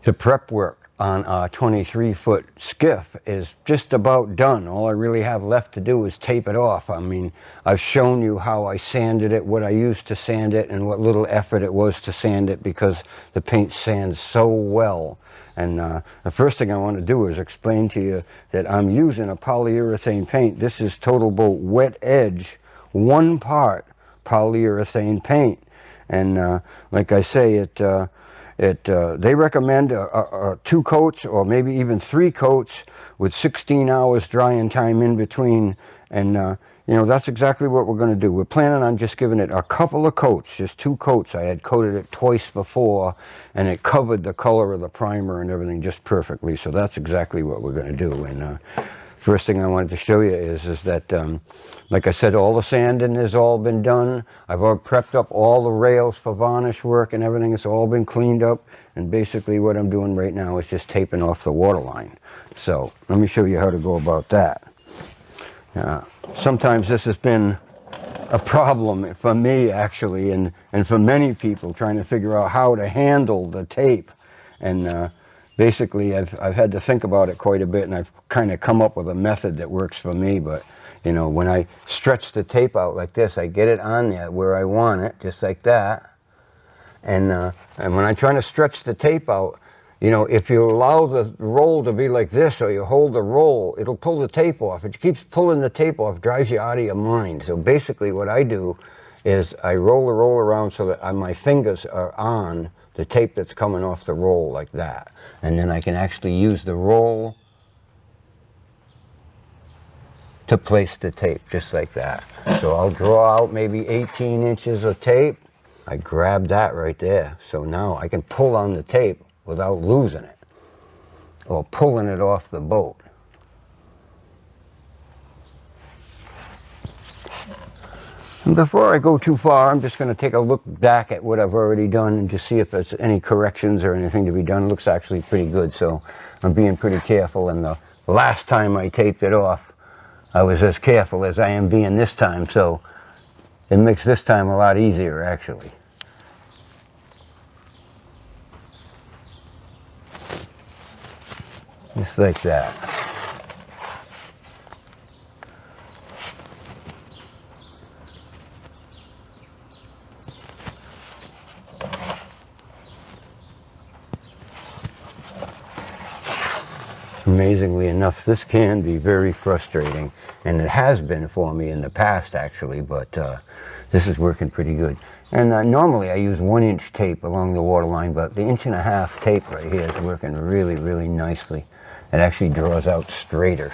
The prep work on a 23-foot skiff is just about done. All I really have left to do is tape it off. I mean, I've shown you how I sanded it, what I used to sand it, and what little effort it was to sand it because the paint sands so well. And the first thing I want to do is explain to you that I'm using a polyurethane paint. This is Total Boat Wet Edge 1 part polyurethane paint. And like I say, they recommend 2 coats or maybe even 3 coats with 16 hours drying time in between. And you know, that's exactly what we're going to do. We're planning on just giving it a couple of coats, just 2 coats. I had coated it twice before and it covered the color of the primer and everything just perfectly. So that's exactly what we're going to do. And first thing I wanted to show you is that like I said, all the sanding has all been done. I've all prepped up all the rails for varnish work and everything. It's all been cleaned up. And basically what I'm doing right now is just taping off the waterline. So let me show you how to go about that. Sometimes this has been a problem for me actually, and for many people trying to figure out how to handle the tape. And basically I've had to think about it quite a bit, and I've kind of come up with a method that works for me. But you know, when I stretch the tape out like this, I get it on there where I want it, just like that. And when I'm trying to stretch the tape out, you know, if you allow the roll to be like this, or you hold the roll, it'll pull the tape off. It keeps pulling the tape off, drives you out of your mind. So basically what I do is I roll the roll around so that my fingers are on the tape that's coming off the roll like that. And then I can actually use the roll to place the tape just like that. So I'll draw out maybe 18 inches of tape. I grab that right there. So now I can pull on the tape without losing it or pulling it off the boat. And before I go too far, I'm just going to take a look back at what I've already done and just see if there's any corrections or anything to be done. It looks actually pretty good, so I'm being pretty careful. And the last time I taped it off, I was as careful as I am being this time, so it makes this time a lot easier actually. Just like that. Amazingly enough, this can be very frustrating, and it has been for me in the past actually, but this is working pretty good. And normally I use 1-inch tape along the waterline, but the 1.5-inch tape right here is working really, really nicely. It actually draws out straighter.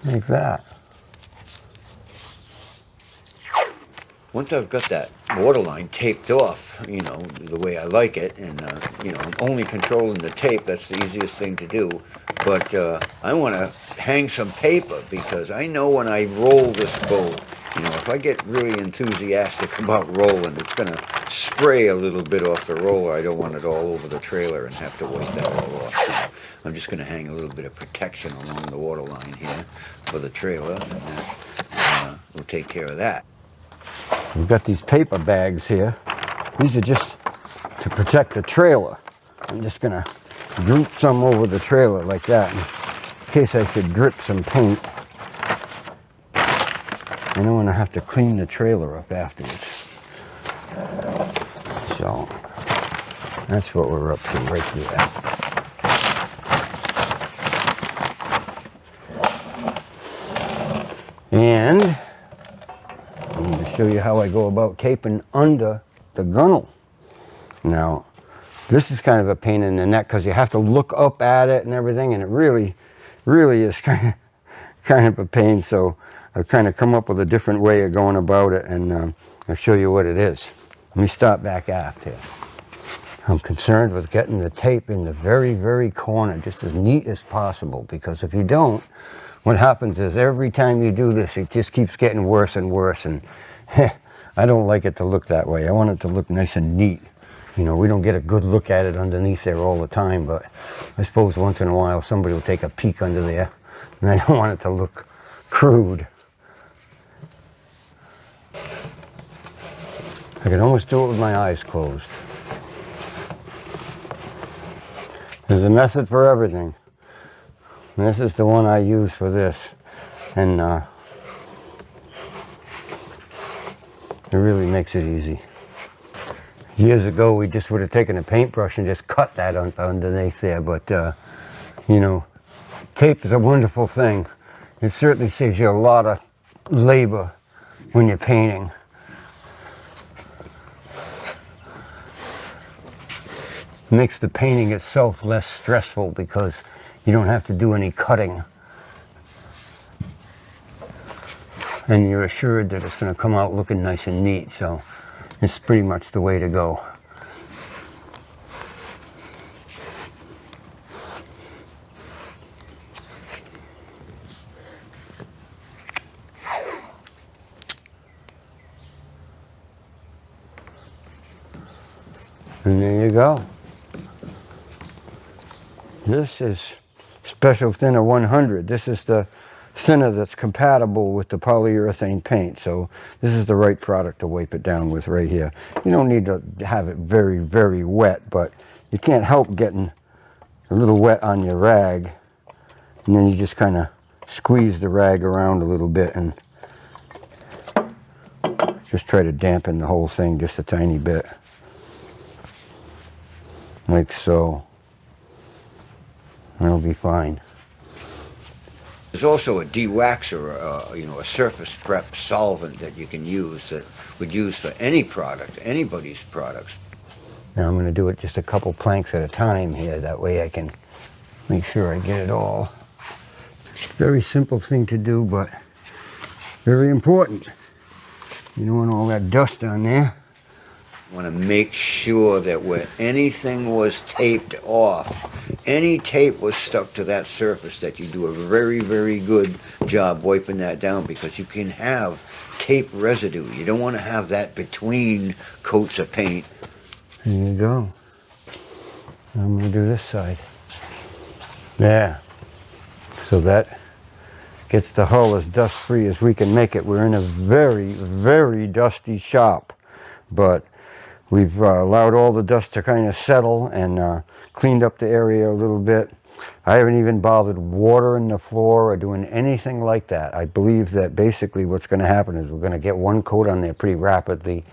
Like that. Once I've got that waterline taped off, you know, the way I like it, and you know, I'm only controlling the tape, that's the easiest thing to do. But I want to hang some paper, because I know when I roll this boat, you know, if I get really enthusiastic about rolling, it's going to spray a little bit off the roller. I don't want it all over the trailer and have to wipe that all off. So I'm just going to hang a little bit of protection along the waterline here for the trailer, and we'll take care of that. We've got these paper bags here. These are just to protect the trailer. I'm just going to droop some over the trailer like that in case I should drip some paint. I don't want to have to clean the trailer up afterwards. So that's what we're up to right there. And I'm going to show you how I go about taping under the gunnel. Now, this is kind of a pain in the neck because you have to look up at it and everything, and it really is kind of a pain. So I've kind of come up with a different way of going about it, and I'll show you what it is. Let me start back aft here. I'm concerned with getting the tape in the very, very corner, just as neat as possible, because if you don't, what happens is every time you do this, it just keeps getting worse and worse, and I don't like it to look that way. I want it to look nice and neat. You know, we don't get a good look at it underneath there all the time, but I suppose once in a while somebody will take a peek under there, and I don't want it to look crude. I can almost do it with my eyes closed. There's a method for everything. And this is the one I use for this. And it really makes it easy. Years ago, we just would have taken a paintbrush and just cut that underneath there. But, you know, tape is a wonderful thing. It certainly saves you a lot of labor when you're painting. Makes the painting itself less stressful because you don't have to do any cutting. And you're assured that it's going to come out looking nice and neat, so it's pretty much the way to go. And there you go. This is Special Thinner 100. This is the thinner that's compatible with the polyurethane paint. So this is the right product to wipe it down with right here. You don't need to have it very, very wet, but you can't help getting a little wet on your rag. And then you just kind of squeeze the rag around a little bit and just try to dampen the whole thing just a tiny bit. Like so. That'll be fine. There's also a de-waxer, you know, a surface prep solvent that you can use that would use for any product, anybody's products. Now I'm going to do it just a couple planks at a time here. That way I can make sure I get it all. Very simple thing to do, but very important. You don't want all that dust on there. Want to make sure that where anything was taped off, any tape was stuck to that surface, that you do a very, very good job wiping that down, because you can have tape residue. You don't want to have that between coats of paint. There you go. I'm going to do this side. Yeah. So that gets the hull as dust free as we can make it. We're in a very, very dusty shop, but we've allowed all the dust to kind of settle and cleaned up the area a little bit. I haven't even bothered watering the floor or doing anything like that. I believe that basically what's going to happen is we're going to get one coat on there pretty rapidly,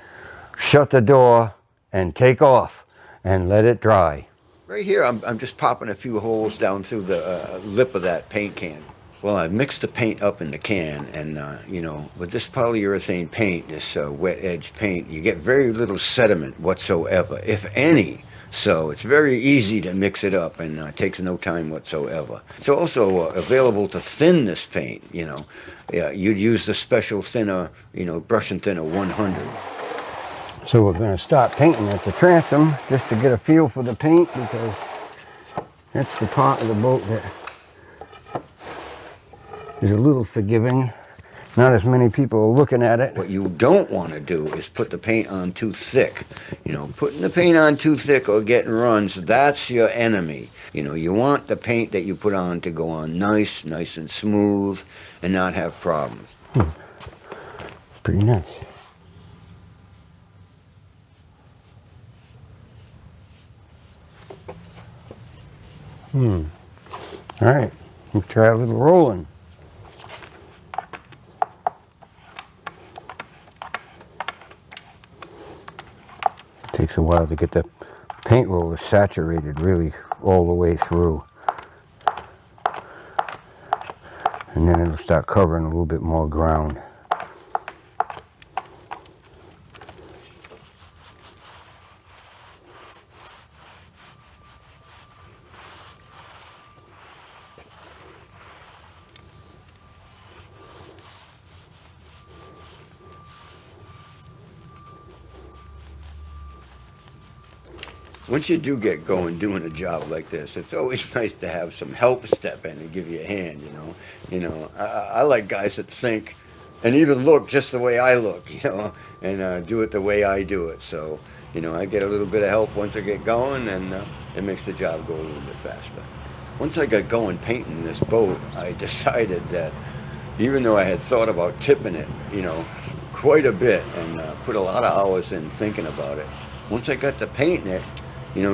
shut the door, and take off and let it dry. Right here, I'm just popping a few holes down through the lip of that paint can. Well, I mixed the paint up in the can, and you know, with this polyurethane paint, this wet edge paint, you get very little sediment whatsoever, if any. So it's very easy to mix it up, and takes no time whatsoever. It's also available to thin this paint. You know, you'd use the special thinner, you know, brush and thinner 100. So we're going to start painting at the transom just to get a feel for the paint, because that's the part of the boat that is a little forgiving. Not as many people are looking at it. What you don't want to do is put the paint on too thick. You know, putting the paint on too thick or getting runs, that's your enemy. You know, you want the paint that you put on to go on nice and smooth and not have problems. Pretty nice. All right, we'll try a little rolling. Takes a while to get the paint roller saturated really all the way through. And then it'll start covering a little bit more ground. once you do get going doing a job like this, it's always nice to have some help step in and give you a hand. I like guys that think and even look just the way I look. And do it the way I do it. So, I get a little bit of help once I get going, and it makes the job go a little bit faster. Once I got going painting this boat, I decided that even though I had thought about tipping it, quite a bit and put a lot of hours in thinking about it. Once I got to painting it,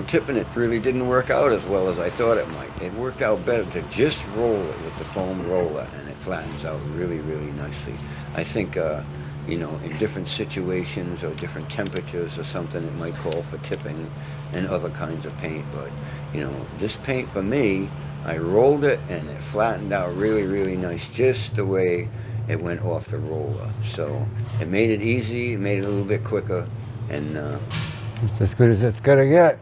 tipping it really didn't work out as well as I thought it might. It worked out better to just roll it with the foam roller, and it flattens out really, really nicely. I think, in different situations or different temperatures or something, it might call for tipping and other kinds of paint. But, this paint for me, I rolled it and it flattened out really, really nice, just the way it went off the roller. So it made it easy, it made it a little bit quicker, and it's as good as it's gonna get.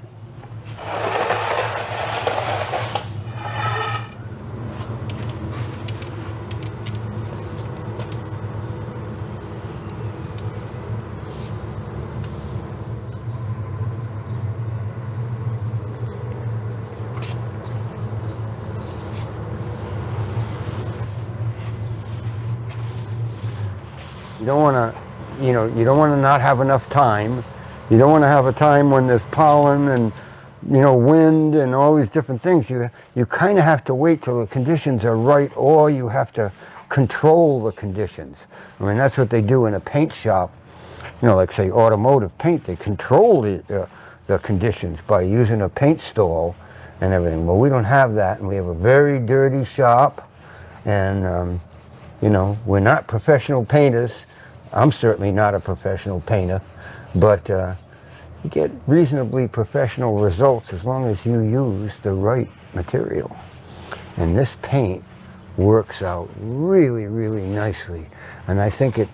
You don't want to, you don't want to not have enough time. You don't want to have a time when there's pollen and, wind and all these different things. You kind of have to wait till the conditions are right, or you have to control the conditions. I mean, that's what they do in a paint shop. Like say automotive paint, they control the conditions by using a paint stall and everything. Well, we don't have that, and we have a very dirty shop, and we're not professional painters. I'm certainly not a professional painter, but you get reasonably professional results as long as you use the right material. And this paint works out really, really nicely. And I think it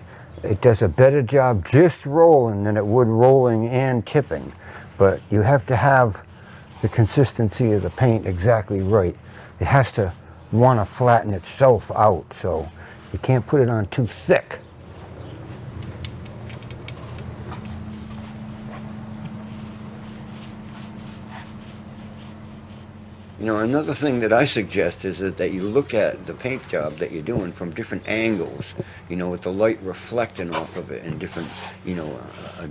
does a better job just rolling than it would rolling and tipping. But you have to have the consistency of the paint exactly right. It has to want to flatten itself out, so you can't put it on too thick. Another thing that I suggest is that you look at the paint job that you're doing from different angles, with the light reflecting off of it in different,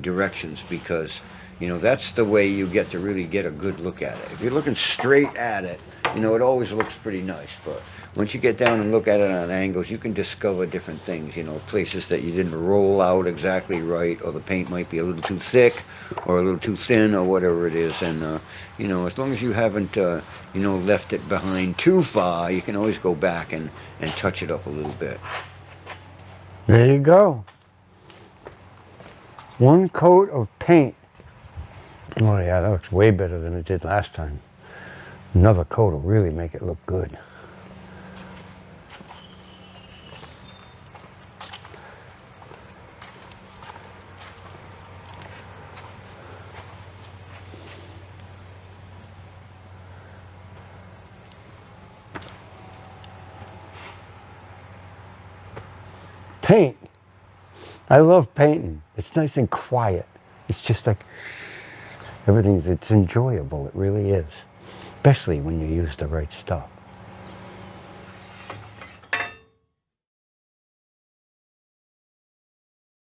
directions, because, that's the way you get to really get a good look at it. If you're looking straight at it, it always looks pretty nice, but once you get down and look at it on angles, you can discover different things, places that you didn't roll out exactly right, or the paint might be a little too thick or a little too thin or whatever it is. And, as long as you haven't, left it behind too far, you can always go back and touch it up a little bit. There you go. One coat of paint. Oh yeah, that looks way better than it did last time. Another coat will really make it look good. Paint. I love painting. It's nice and quiet. It's just like it's enjoyable. It really is. Especially when you use the right stuff.